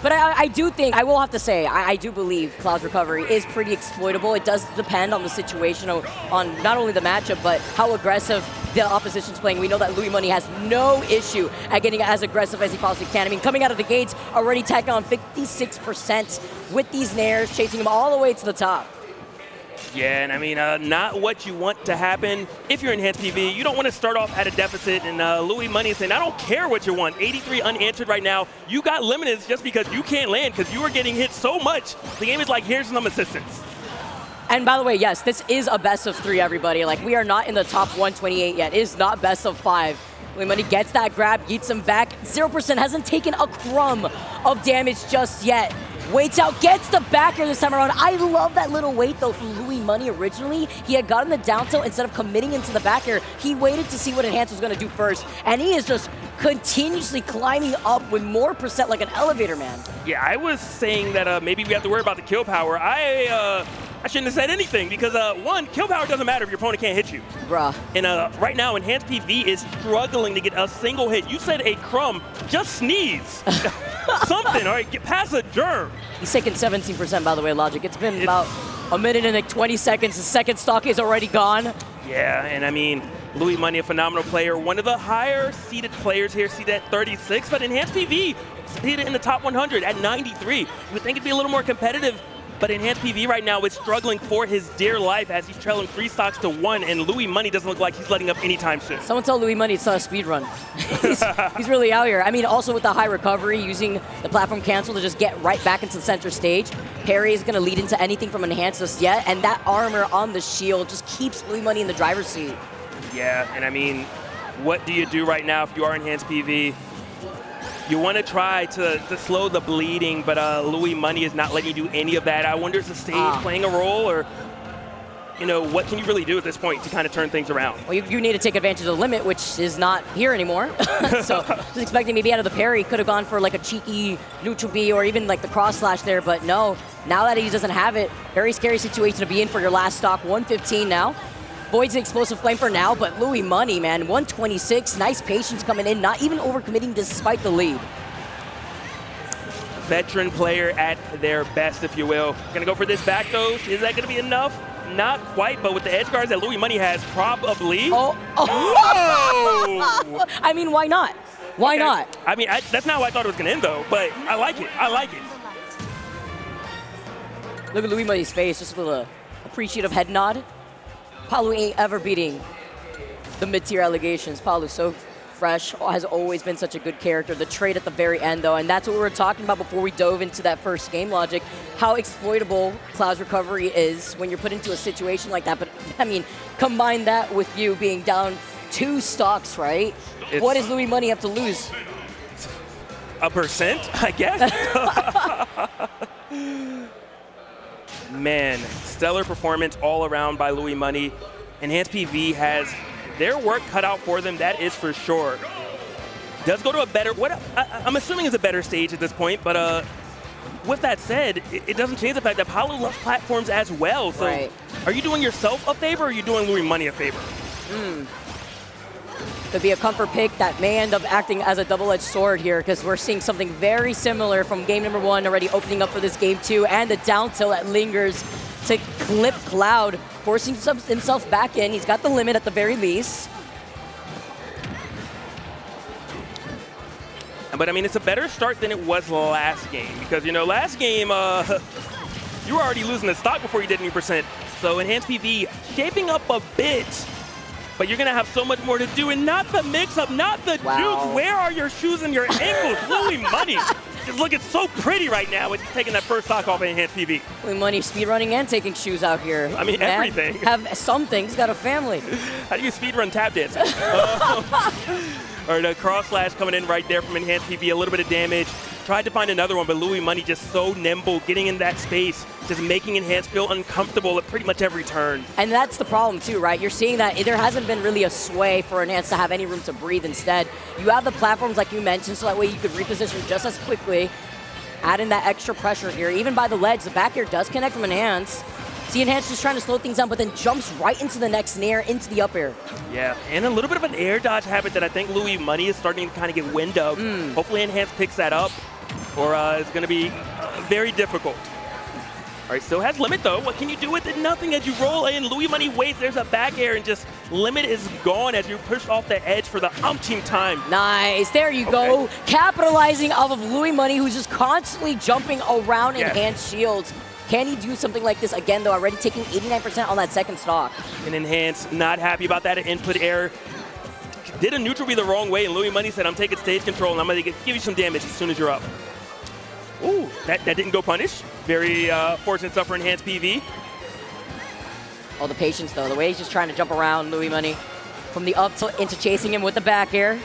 But I do think, I will have to say, I do believe Cloud's recovery is pretty exploitable. It does depend on the situation, on not only the matchup, but how aggressive the opposition's playing. We know that Louis Money has no issue at getting as aggressive as he possibly can. I mean, coming out of the gates, already tacking on 56% with these nairs, chasing him all the way to the top. Yeah, and I mean, not what you want to happen. If you're enhanced PV, you don't want to start off at a deficit, and Louis Money is saying, I don't care what you want. 83 unanswered right now. You got limited just because you can't land because you are getting hit so much. The game is like, here's some assistance. And by the way, yes, this is a best of 3, everybody. Like, we are not in the top 128 yet. It is not best of 5. Louis Money gets that grab, yeets him back. 0% hasn't taken a crumb of damage just yet. Waits out, gets the backer this time around. I love that little wait, though, from Louis Money originally. He had gotten the down tilt instead of committing into the backer. He waited to see what Enhance was going to do first, and he is just continuously climbing up with more percent like an elevator, man. Yeah, I was saying that maybe we have to worry about the kill power. I shouldn't have said anything because, one, kill power doesn't matter if your opponent can't hit you. Bruh. And right now, Enhanced PV is struggling to get a single hit. You said a crumb, just sneeze. Something, all right? Get past a germ. He's taking 17%, by the way, Logic. It's been about a minute and like 20 seconds. The second stock is already gone. Yeah, and I mean, Louis Money, a phenomenal player. One of the higher seeded players here, seeded at 36, but Enhanced PV seeded in the top 100 at 93. You would think it'd be a little more competitive, but Enhanced PV right now is struggling for his dear life as he's trailing 3 stocks to 1, and Louis Money doesn't look like he's letting up anytime soon. Someone tell Louis Money it's not a speed run. he's really out here. I mean, also with the high recovery, using the platform cancel to just get right back into the center stage. Parry is going to lead into anything from Enhanced just yet, and that armor on the shield just keeps Louis Money in the driver's seat. Yeah, and I mean, what do you do right now if you are Enhanced PV? You want to try to slow the bleeding, but Louis Money is not letting you do any of that. I wonder, is the stage playing a role, or you know, what can you really do at this point to kind of turn things around? Well, you need to take advantage of the limit, which is not here anymore. So just expecting maybe out of the parry, could have gone for like a cheeky neutral B or even like the cross slash there, but no. Now that he doesn't have it, very scary situation to be in for your last stock. 115 now. Voids the explosive flame for now, but Louis Money, man, 126. Nice patience coming in, not even overcommitting despite the lead. Veteran player at their best, if you will. Gonna go for this back though. Is that gonna be enough? Not quite, but with the edge guards that Louis Money has, probably. Oh. I mean, why not? Why not? I mean, that's not how I thought it was gonna end though, but I like it. I like it. Look at Louis Money's face, just with a appreciative head nod. Palu ain't ever beating the mid-tier allegations. Palu's so fresh, has always been such a good character. The trade at the very end, though, and that's what we were talking about before we dove into that first game, Logic, how exploitable Cloud's recovery is when you're put into a situation like that. But, I mean, combine that with you being down 2 stocks, right? What does Louis Money have to lose? A percent, I guess. Man, stellar performance all around by Louis Money. Enhanced PV has their work cut out for them, that is for sure. Does go to a better, I'm assuming is a better stage at this point, but with that said, it doesn't change the fact that Palu loves platforms as well. So Are you doing yourself a favor, or are you doing Louis Money a favor? Could be a comfort pick that may end up acting as a double-edged sword here, because we're seeing something very similar from game number 1 already opening up for this game 2, and the down tilt that lingers to clip Cloud, forcing himself back in. He's got the limit at the very least. But I mean, it's a better start than it was last game, because you know, last game you were already losing the stock before you did any percent. So Enhanced PV shaping up a bit. But you're going to have so much more to do, and not the mix-up, not the juke. Where are your shoes and your ankles? Louis Money is looking so pretty right now with taking that first stock off of Enhanced PV. Louis Money speedrunning and taking shoes out here. I mean, everything. Have something. He's got a family. How do you speedrun tap dance? All right, a cross slash coming in right there from Enhanced PV, a little bit of damage. Tried to find another one, but Louis Money just so nimble, getting in that space, just making Enhanced feel uncomfortable at pretty much every turn. And that's the problem too, right? You're seeing that there hasn't been really a sway for Enhanced to have any room to breathe. Instead, you have the platforms like you mentioned, so that way you could reposition just as quickly, add in that extra pressure here. Even by the ledge, the back air does connect from Enhanced. See Enhanced just trying to slow things down, but then jumps right into the next nair, into the up air. Yeah, and a little bit of an air dodge habit that I think Louis Money is starting to kind of get wind of. Hopefully Enhanced picks that up. or it's going to be very difficult. All right, still has limit though. What can you do with it? Nothing as you roll in. Louis Money waits. There's a back air and just limit is gone as you push off the edge for the umpteenth time. Nice. There you go. Capitalizing off of Louis Money, who's just constantly jumping around enhanced shields. Can he do something like this again, though? Already taking 89% on that second stock. And Enhance, not happy about that input error. Did a neutral be the wrong way, and Louis Money said, I'm taking stage control, and I'm going to give you some damage as soon as you're up. Ooh, that didn't go punish. Very fortunate stuff for Enhanced PV. Oh, the patience, though. The way he's just trying to jump around Louis Money. From the up tilt into chasing him with the back air.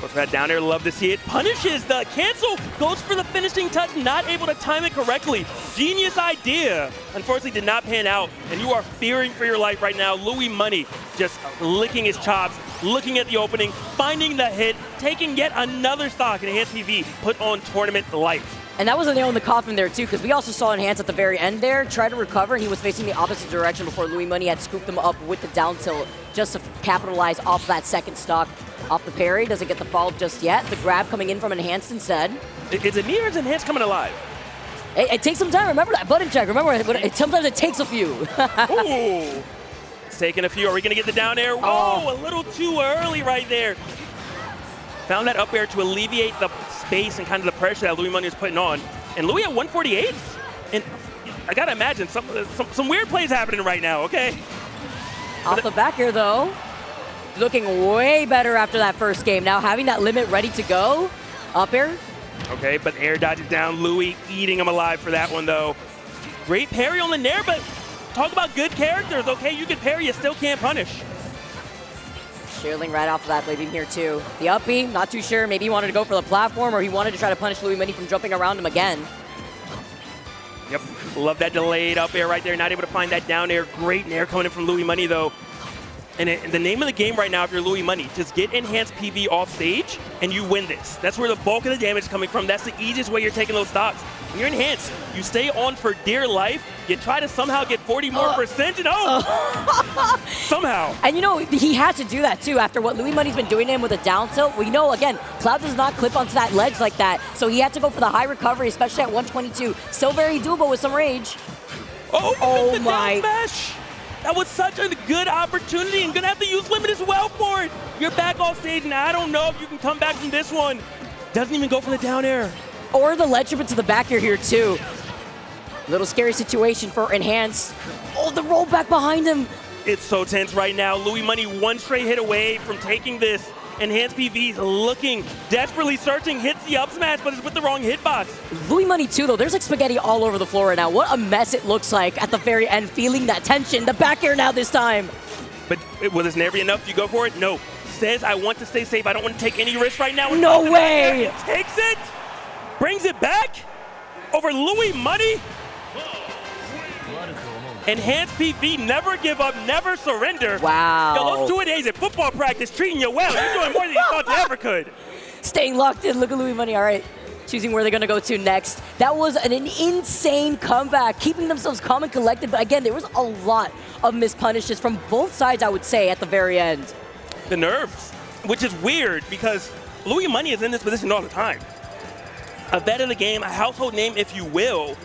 Goes for that down air, love to see it. Punishes the cancel, goes for the finishing touch, not able to time it correctly. Genius idea. Unfortunately did not pan out, and you are fearing for your life right now. Louis Money just licking his chops, looking at the opening, finding the hit, taking yet another stock. And Enhanced PV put on tournament life. And that was a nail in the coffin there, too, because we also saw Enhance at the very end there, try to recover, and he was facing the opposite direction before Louis Money had scooped him up with the down tilt just to capitalize off that second stock. Off the parry, doesn't get the follow-up just yet. The grab coming in from Enhanced instead. Is it me or is Enhanced coming alive? It takes some time. Remember that button check. Remember, sometimes it takes a few. Ooh. It's taking a few. Are we going to get the down air? Whoa, a little too early right there. Found that up air to alleviate the space and kind of the pressure that Louis Money was putting on. And Louis at 148? And I got to imagine some weird plays happening right now, okay? Off the back air, though. Looking way better after that first game. Now having that limit ready to go. Up air. Okay, but air dodges down. Louis eating him alive for that one, though. Great parry on the nair, but talk about good characters. Okay, you can parry, you still can't punish. Shielding right off of that leaving here, too. The up B, not too sure. Maybe he wanted to go for the platform, or he wanted to try to punish Louis Money from jumping around him again. Yep, love that delayed up air right there. Not able to find that down air. Great nair coming in from Louis Money, though. And the name of the game right now, if you're Louis Money, just get Enhanced PV off stage, and you win this. That's where the bulk of the damage is coming from. That's the easiest way you're taking those stocks. When you're Enhanced, you stay on for dear life. You try to somehow get 40 more percent, and somehow. And you know, he had to do that, too, after what Louis Money's been doing to him with a down tilt. We know, again, Cloud does not clip onto that ledge like that, so he had to go for the high recovery, especially at 122. Still very doable with some rage. Oh my. Smash. That was such a good opportunity, and gonna have to use limit as well for it. You're back off stage, and I don't know if you can come back from this one. Doesn't even go for the down air. Or the ledge trip into the back air here, too. Little scary situation for Enhanced. Oh, the roll back behind him. It's so tense right now. Louis Money one straight hit away from taking this. Enhanced PV's looking, desperately searching, hits the up smash, but it's with the wrong hitbox. Louis Money, too, though. There's like spaghetti all over the floor right now. What a mess it looks like at the very end, feeling that tension. The back air now this time. But will this never be enough? You go for it? No. Says, I want to stay safe. I don't want to take any risks right now. No way. Takes it, brings it back over Louis Money. Enhanced PV, never give up, never surrender. Wow. Yo, those 2 days at football practice treating you well. You're doing more than you thought you ever could. Staying locked in. Look at Louis Money. All right. Choosing where they're going to go to next. That was an insane comeback, keeping themselves calm and collected. But again, there was a lot of missed punishes from both sides, I would say, at the very end. The nerves, which is weird because Louis Money is in this position all the time. A vet of the game, a household name, if you will.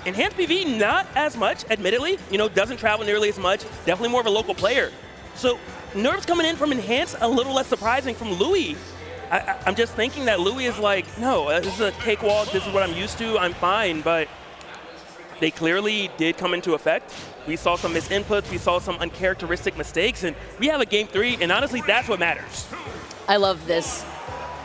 Enhanced PV, not as much, admittedly. You know, doesn't travel nearly as much. Definitely more of a local player. So nerves coming in from Enhanced, a little less surprising from Louis. I'm just thinking that Louis is like, no, this is a cakewalk. This is what I'm used to. I'm fine. But they clearly did come into effect. We saw some missed inputs. We saw some uncharacteristic mistakes. And we have a game 3. And honestly, that's what matters. I love this.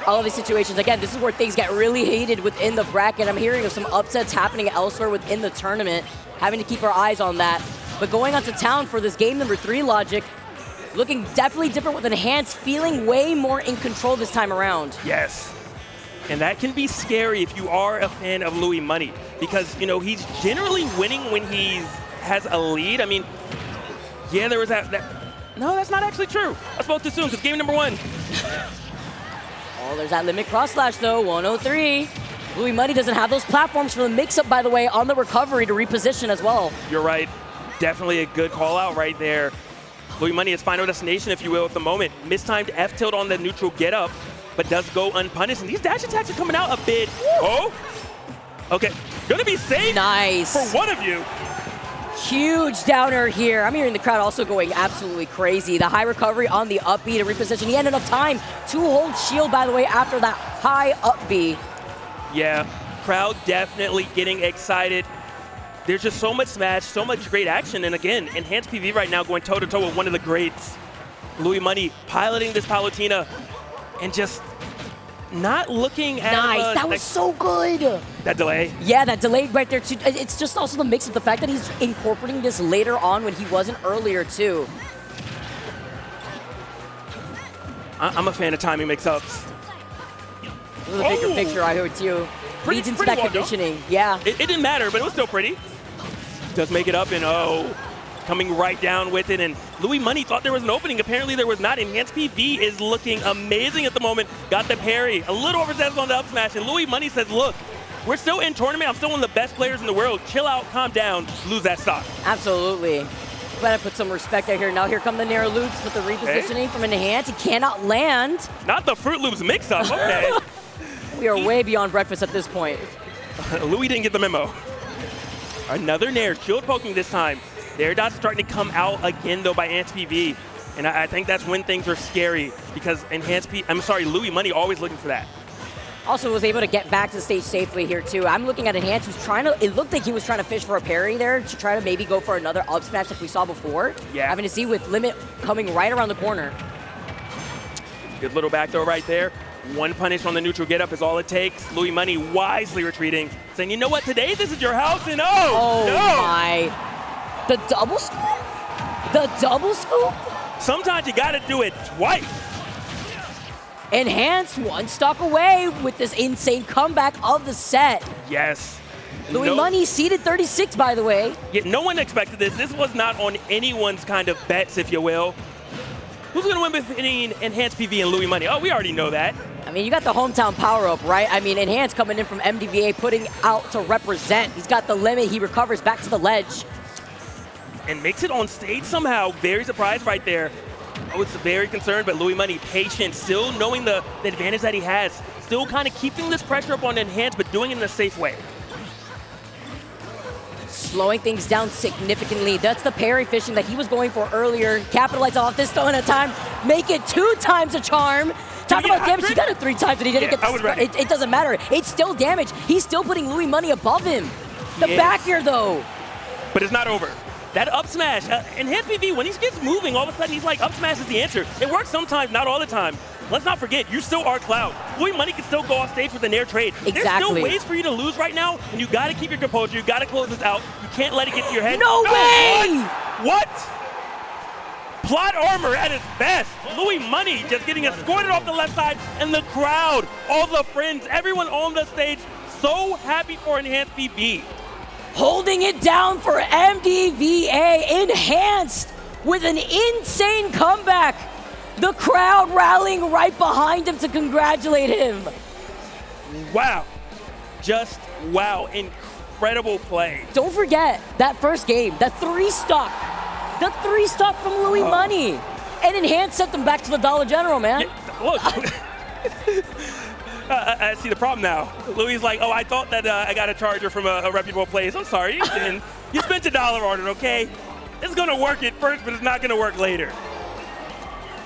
All of these situations, again, this is where things get really heated within the bracket. I'm hearing of some upsets happening elsewhere within the tournament, having to keep our eyes on that. But going on to town for this game number 3, Logic, looking definitely different with Enhanced, feeling way more in control this time around. Yes. And that can be scary if you are a fan of Louis Money, because, you know, he's generally winning when he has a lead. I mean, yeah, there was that. No, that's not actually true. I spoke too soon, because game number 1. Oh, there's that limit cross slash, though, 103. Louis Money doesn't have those platforms for the mix-up, by the way, on the recovery to reposition as well. You're right. Definitely a good call-out right there. Louis Money is final destination, if you will, at the moment. Mistimed F-tilt on the neutral get-up, but does go unpunished. And these dash attacks are coming out a bit. Oh, okay. Gonna be safe Nice. for one of you. Huge downer here. I'm hearing the crowd also going absolutely crazy. The high recovery on the up B to reposition. He had enough time to hold shield, by the way, after that high up B. Yeah, crowd definitely getting excited. There's just so much Smash, so much great action. And again, Enhanced PV right now going toe-to-toe with one of the greats. Louis Money piloting this Palutena and just not looking at... Nice, that was so good. That delay. Yeah, that delay right there too. It's just also the mix of the fact that he's incorporating this later on when he wasn't earlier too. I'm a fan of timing mix-ups. This is a bigger picture I heard too. Leads into that conditioning, yeah. It didn't matter, but it was still pretty. Does make it up and coming right down with it. And Louis Money thought there was an opening. Apparently there was not. Enhanced PV is looking amazing at the moment. Got the parry. A little overzealous on the up smash. And Louis Money says, look, we're still in tournament. I'm still one of the best players in the world. Chill out, calm down, lose that stock. Absolutely. Gotta put some respect out here. Now here come the narrow loops with the repositioning from Enhanced. He cannot land. Not the Fruit Loops mix-up, okay. We are way beyond breakfast at this point. Louis didn't get the memo. Another Nair, shield poking this time. Their dot's starting to come out again though by Enhanced PV. And I think that's when things are scary because Louis Money always looking for that. Also was able to get back to the stage safely here too. I'm looking at Enhanced who's trying to, it looked like he was trying to fish for a parry there to try to maybe go for another up smash like we saw before. Yeah. Having to see with Limit coming right around the corner. Good little back throw right there. One punish on the neutral get up is all it takes. Louis Money wisely retreating, saying, you know what, today this is your house, and oh no! My. The double scoop? The double scoop? Sometimes you gotta do it twice. Enhanced one stock away with this insane comeback of the set. Yes. Louis Money seeded 36, by the way. Yeah, no one expected this. This was not on anyone's kind of bets, if you will. Who's gonna win between Enhanced PV and Louis Money? Oh, we already know that. I mean, you got the hometown power-up, right? I mean, Enhanced coming in from MDVA, putting out to represent. He's got the limit, he recovers back to the ledge. And makes it on stage somehow. Very surprised right there. I was very concerned, but Louis Money patient, still knowing the advantage that he has. Still kind of keeping this pressure up on Enhanced, but doing it in a safe way. Slowing things down significantly. That's the parry fishing that he was going for earlier. Capitalize off this throw in a time. Make it 2 times a charm. Talk about damage. He got it 3 times and he didn't get the it doesn't matter. It's still damage. He's still putting Louis Money above him. The back here though. But it's not over. That up smash, Enhanced PV, when he gets moving, all of a sudden he's like, up smash is the answer. It works sometimes, not all the time. Let's not forget, you still are Cloud. Louis Money can still go off stage with a Nair trade. Exactly. There's still ways for you to lose right now, and you gotta keep your composure, you gotta close this out. You can't let it get to your head. No way! What? Plot armor at its best. Louis Money just getting escorted off the left side, and the crowd, all the friends, everyone on the stage, so happy for Enhanced PV. Holding it down for MDVA, Enhanced with an insane comeback. The crowd rallying right behind him to congratulate him. Wow. Just wow. Incredible play. Don't forget that first game, that 3-stock. The 3-stock from Louis Money. And Enhanced sent them back to the Dollar General, man. Yeah, look. I see the problem now. Louis is like, oh, I thought that I got a charger from a reputable place. I'm sorry, you didn't. You spent $1 on it, okay? It's gonna work at first, but it's not gonna work later.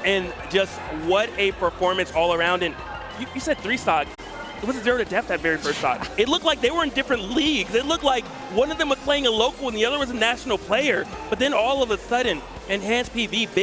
And just what a performance all around. And you said 3-stock. It was a 0 to death that very first stock. It looked like they were in different leagues. It looked like one of them was playing a local and the other was a national player. But then all of a sudden, Enhanced PV